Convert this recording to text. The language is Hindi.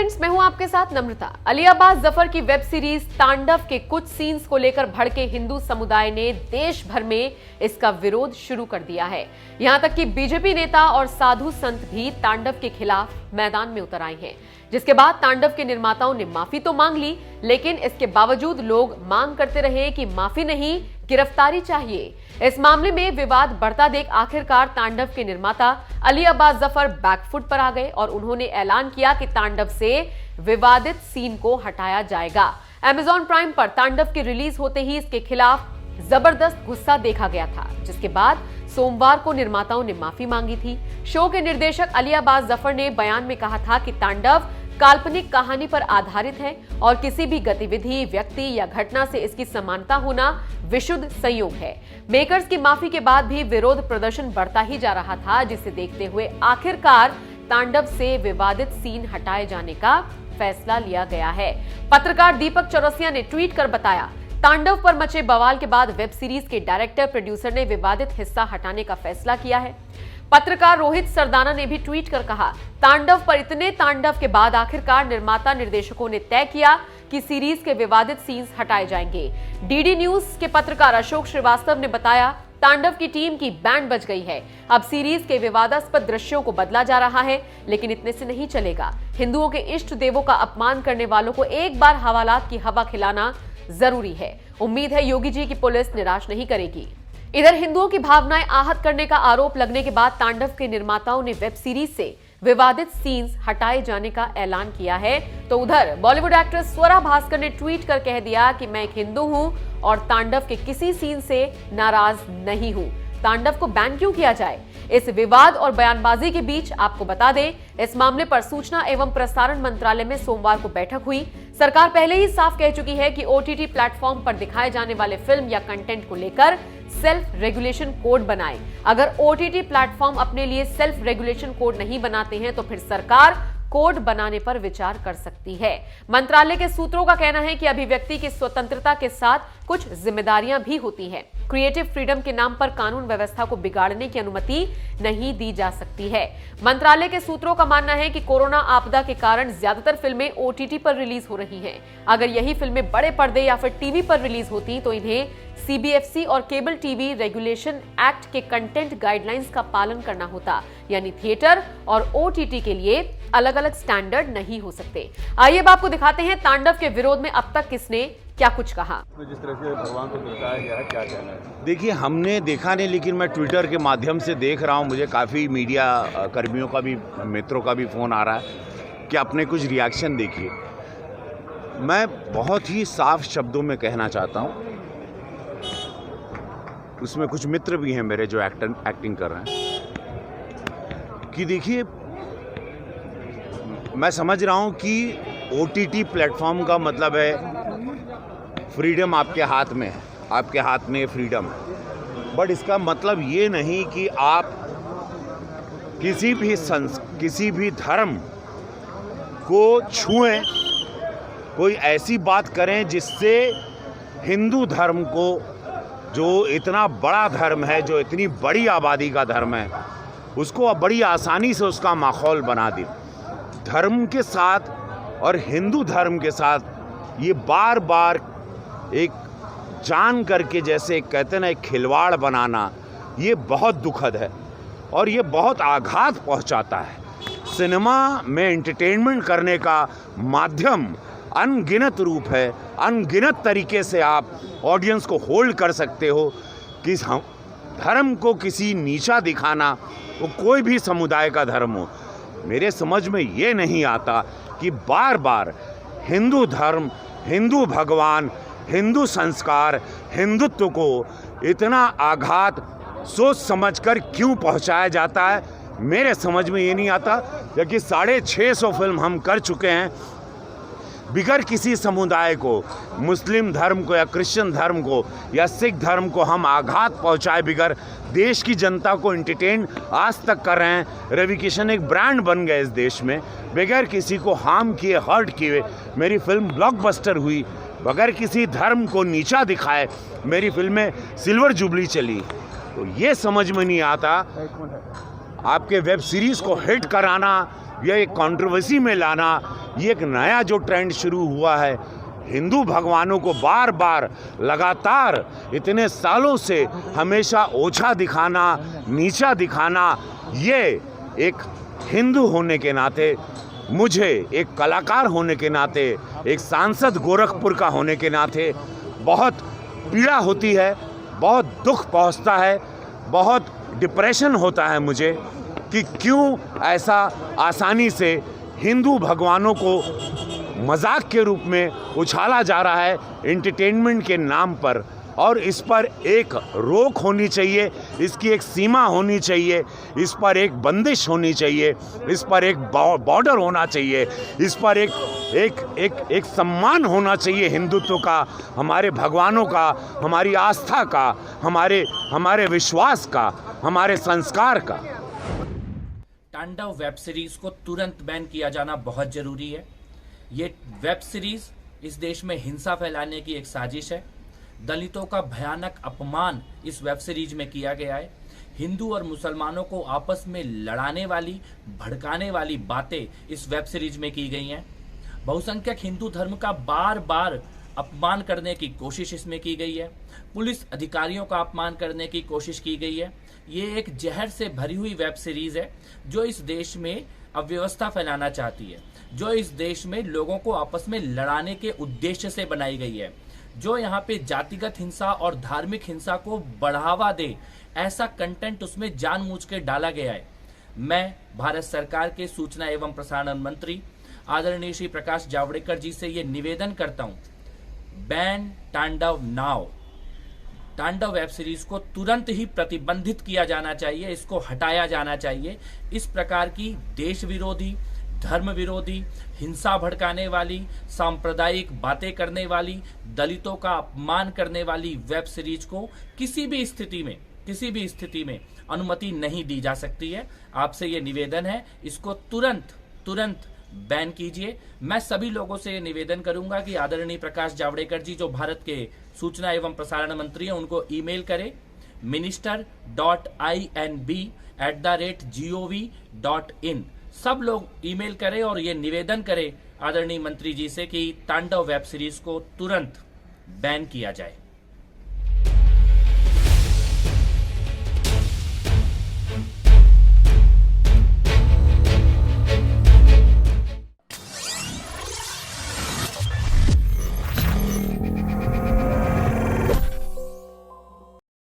फ्रेंड्स, मैं हूं आपके साथ नम्रता। अली अब्बास जफर की वेब सीरीज तांडव के कुछ सीन्स को लेकर भड़के हिंदू समुदाय ने देश भर में इसका विरोध शुरू कर दिया है। यहां तक कि बीजेपी नेता और साधु संत भी तांडव के खिलाफ मैदान में उतर आए हैं, जिसके बाद तांडव के निर्माताओं ने माफी तो मांग ली, लेकिन इसके बावजूद लोग मांग करते रहे कि माफी नहीं, गिरफ्तारी चाहिए। इस मामले में विवाद बढ़ता देख आखिरकार तांडव के निर्माता अली अब्बास जफर बैकफुट पर आ गए और उन्होंने ऐलान किया कि तांडव से विवादित सीन को हटाया जाएगा। अमेज़न प्राइम पर तांडव के रिलीज होते ही इसके खिलाफ जबरदस्त गुस्सा देखा गया था, जिसके बाद सोमवार को निर्माताओं ने माफी मांगी थी। शो के निर्देशक अली अब्बास जफर ने बयान में कहा था कि तांडव काल्पनिक कहानी पर आधारित है और किसी भी गतिविधि, व्यक्ति या घटना से इसकी समानता होना विशुद्ध संयोग है। मेकर्स की माफी के बाद भी विरोध प्रदर्शन बढ़ता ही जा रहा था, जिसे देखते हुए आखिरकार तांडव से विवादित सीन हटाए जाने का फैसला लिया गया है। पत्रकार दीपक चौरसिया ने ट्वीट कर बताया, तांडव पर मचे बवाल के बाद वेब सीरीज के डायरेक्टर प्रोड्यूसर ने विवादित हिस्सा हटाने का फैसला किया है। पत्रकार रोहित सरदाना ने भी ट्वीट कर कहा, तांडव पर इतने तांडव के बाद आखिरकार निर्माता निर्देशकों ने तय किया कि सीरीज के विवादित सीन्स हटाए जाएंगे। डीडी न्यूज के पत्रकार अशोक श्रीवास्तव ने बताया, तांडव की टीम की बैंड बज गई है। अब सीरीज के विवादास्पद दृश्यों को बदला जा रहा है, लेकिन इतने से नहीं चलेगा। हिंदुओं के इष्ट देवों का अपमान करने वालों को एक बार हवालात की हवा खिलाना जरूरी है। उम्मीद है योगी जी की पुलिस निराश नहीं करेगी। इधर हिंदुओं की भावनाएं आहत करने का आरोप लगने के बाद तांडव के निर्माताओं ने वेब सीरीज से विवादित सीन्स हटाए जाने का ऐलान किया है। तो उधर बॉलीवुड एक्ट्रेस स्वरा भास्कर ने ट्वीट कर कह दिया कि मैं एक हिंदू हूं और तांडव के किसी सीन से नाराज नहीं हूं। तांडव को बैन क्यों किया जाए? इस विवाद और बयानबाजी के बीच आपको बता दें, इस मामले पर सूचना एवं प्रसारण मंत्रालय में सोमवार को बैठक हुई। सरकार पहले ही साफ कह चुकी है कि ओटीटी प्लेटफॉर्म पर दिखाए जाने वाले फिल्म या कंटेंट को लेकर सेल्फ रेगुलेशन कोड बनाए। अगर ओटीटी प्लेटफॉर्म अपने लिए सेल्फ रेगुलेशन कोड नहीं बनाते हैं तो फिर सरकार कोड बनाने पर विचार कर सकती है। मंत्रालय के सूत्रों का कहना है कि अभिव्यक्ति की स्वतंत्रता के साथ कुछ जिम्मेदारियां भी होती हैं। क्रिएटिव फ्रीडम के नाम पर कानून व्यवस्था को बिगाड़ने की अनुमति नहीं दी जा सकती है। मंत्रालय के सूत्रों का मानना है कि कोरोना आपदा के कारण ज्यादातर फिल्में ओटीटी पर रिलीज हो रही हैं। अगर यही फिल्में बड़े पर्दे या फिर टीवी पर रिलीज होती तो इन्हें सीबीएफसी और केबल टीवी रेगुलेशन एक्ट के कंटेंट गाइडलाइंस का पालन करना होता, यानी थिएटर और ओटीटी के लिए अलग अलग स्टैंडर्ड नहीं हो सकते। आइए अब आपको दिखाते हैं तांडव के विरोध में अब तक किसने क्या कुछ कहा। जिस तरह से भगवान को दर्शाया गया है, क्या कहना है? देखिए, हमने देखा नहीं, लेकिन मैं ट्विटर के माध्यम से देख रहा हूँ, मुझे काफ़ी मीडिया कर्मियों का भी, मित्रों का भी फ़ोन आ रहा है कि अपने कुछ रिएक्शन देखिए। मैं बहुत ही साफ शब्दों में कहना चाहता हूँ, उसमें कुछ मित्र भी हैं मेरे जो एक्टिंग कर रहे हैं, कि देखिए, मैं समझ रहा हूँ कि ओटीटी प्लेटफॉर्म का मतलब है फ्रीडम आपके हाथ में है, आपके हाथ में फ्रीडम है। बट इसका मतलब ये नहीं कि आप किसी भी धर्म को छुएं, कोई ऐसी बात करें जिससे हिंदू धर्म को, जो इतना बड़ा धर्म है, जो इतनी बड़ी आबादी का धर्म है, उसको बड़ी आसानी से उसका माहौल बना दे। धर्म के साथ और हिंदू धर्म के साथ ये बार बार एक जान करके, जैसे कहते ना, एक खिलवाड़ बनाना, ये बहुत दुखद है और ये बहुत आघात पहुंचाता है। सिनेमा में एंटरटेनमेंट करने का माध्यम अनगिनत रूप है, अनगिनत तरीके से आप ऑडियंस को होल्ड कर सकते हो। कि धर्म को किसी नीचा दिखाना, वो कोई भी समुदाय का धर्म हो, मेरे समझ में ये नहीं आता कि बार बार हिंदू धर्म, हिंदू भगवान, हिंदू संस्कार, हिंदुत्व को इतना आघात सोच समझकर क्यों पहुंचाया जाता है, मेरे समझ में ये नहीं आता। क्योंकि 650 फिल्म हम कर चुके हैं, बिगर किसी समुदाय को, मुस्लिम धर्म को या क्रिश्चियन धर्म को या सिख धर्म को हम आघात पहुंचाए बिगर देश की जनता को एंटरटेन आज तक कर रहे हैं। रवि किशन एक ब्रांड बन गए इस देश में, बगैर किसी को हार्म किए, हर्ट किए मेरी फिल्म ब्लॉकबस्टर हुई। बगैर किसी धर्म को नीचा दिखाए मेरी फिल्में सिल्वर जुबली चली। तो ये समझ में नहीं आता, आपके वेब सीरीज़ को हिट कराना यह एक कंट्रोवर्सी में लाना, ये एक नया जो ट्रेंड शुरू हुआ है, हिंदू भगवानों को बार बार लगातार इतने सालों से हमेशा ओछा दिखाना, नीचा दिखाना, ये एक हिंदू होने के नाते, मुझे एक कलाकार होने के नाते, एक सांसद गोरखपुर का होने के नाते बहुत पीड़ा होती है, बहुत दुख पहुंचता है, बहुत डिप्रेशन होता है मुझे कि क्यों ऐसा आसानी से हिंदू भगवानों को मजाक के रूप में उछाला जा रहा है एंटरटेनमेंट के नाम पर। और इस पर एक रोक होनी चाहिए, इसकी एक सीमा होनी चाहिए, इस पर एक बंदिश होनी चाहिए, इस पर एक बॉर्डर होना चाहिए, इस पर एक सम्मान होना चाहिए हिंदुत्व का, हमारे भगवानों का, हमारी आस्था का, हमारे विश्वास का, हमारे संस्कार का। तांडव वेब सीरीज को तुरंत बैन किया जाना बहुत जरूरी है। ये वेब सीरीज इस देश में हिंसा फैलाने की एक साजिश है। दलितों का भयानक अपमान इस वेब सीरीज में किया गया है। हिंदू और मुसलमानों को आपस में लड़ाने वाली, भड़काने वाली बातें इस वेब सीरीज में की गई हैं। बहुसंख्यक हिंदू धर्म का बार बार अपमान करने की कोशिश इसमें की गई है। पुलिस अधिकारियों का अपमान करने की कोशिश की गई है। ये एक जहर से भरी हुई वेब सीरीज है जो इस देश में अव्यवस्था फैलाना चाहती है, जो इस देश में लोगों को आपस में लड़ाने के उद्देश्य से बनाई गई है, जो यहाँ पे जातिगत हिंसा और धार्मिक हिंसा को बढ़ावा दे, ऐसा कंटेंट उसमें जानबूझ के डाला गया है। मैं भारत सरकार के सूचना एवं प्रसारण मंत्री आदरणीय श्री प्रकाश जावड़ेकर जी से ये निवेदन करता हूँ, बैन तांडव नाउ। तांडव वेब सीरीज को तुरंत ही प्रतिबंधित किया जाना चाहिए, इसको हटाया जाना चाहिए। इस प्रकार की देश विरोधी, धर्म विरोधी, हिंसा भड़काने वाली, सांप्रदायिक बातें करने वाली, दलितों का अपमान करने वाली वेब सीरीज को किसी भी स्थिति में अनुमति नहीं दी जा सकती है। आपसे ये निवेदन है, इसको तुरंत बैन कीजिए। मैं सभी लोगों से निवेदन करूंगा कि आदरणीय प्रकाश जावड़ेकर जी जो भारत के सूचना एवं प्रसारण मंत्री हैं, उनको ईमेल करें minister.inb@gov.in। सब लोग ईमेल करें और ये निवेदन करें आदरणीय मंत्री जी से कि तांडव वेब सीरीज को तुरंत बैन किया जाए।